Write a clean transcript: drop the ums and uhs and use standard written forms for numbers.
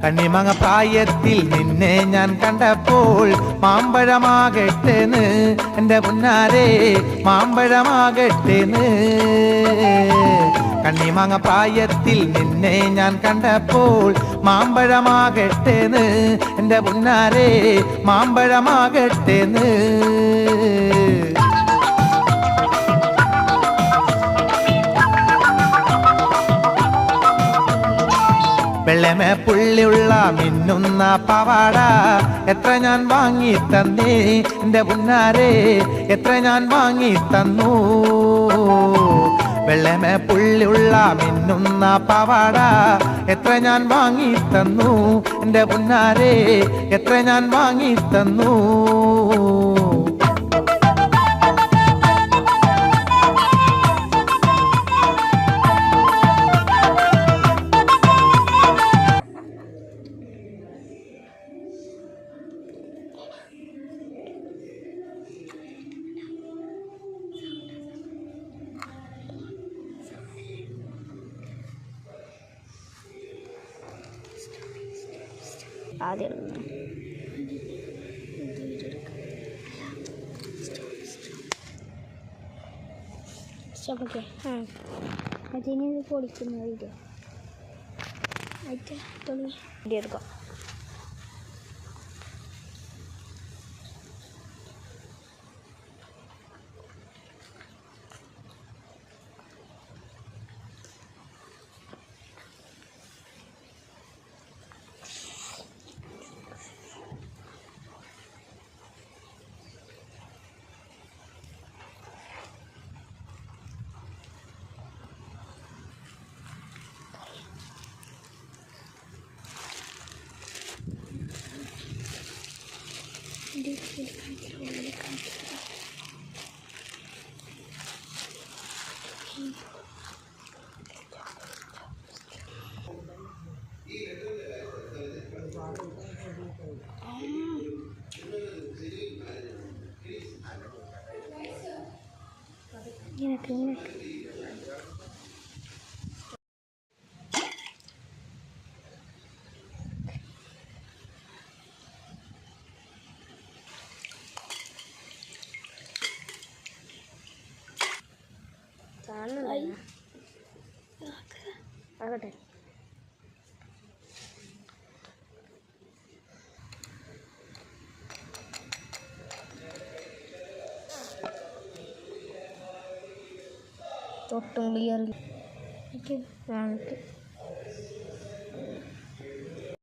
കണ്ണിമങ്ങ പ്രായത്തിൽ നിന്നെ ഞാൻ കണ്ടപ്പോൾ മാമ്പഴമാകട്ടേന്ന് എൻ്റെ പുന്നാരെ മാമ്പഴമാകട്ടേന്ന്. കണ്ണിമങ്ങ പ്രായത്തിൽ നിന്നെ ഞാൻ കണ്ടപ്പോൾ മാമ്പഴമാകട്ടേന്ന് എൻ്റെ പുന്നാരെ മാമ്പഴമാകട്ടേന്ന്. വെള്ളമേ പുള്ളിയുള്ള മിന്നുന്ന പവാട എത്ര ഞാൻ വാങ്ങി തന്നേ എൻ്റെ പുന്നാരെ എത്ര ഞാൻ വാങ്ങി തന്നു. വെള്ളമേ പുള്ളിയുള്ള മിന്നുന്ന പവാട എത്ര ഞാൻ വാങ്ങി തന്നു എൻ്റെ പുന്നാരെ എത്ര ഞാൻ വാങ്ങി തന്നു. ആദ്യം സ്റ്റോപ്പൊക്കെ അതിന് പൊളിക്കുന്ന വീഡിയോ ആയിട്ട് വീഡിയോ എടുക്കാം. ആകട്ടെ തൊട്ടും ക്ലിയർ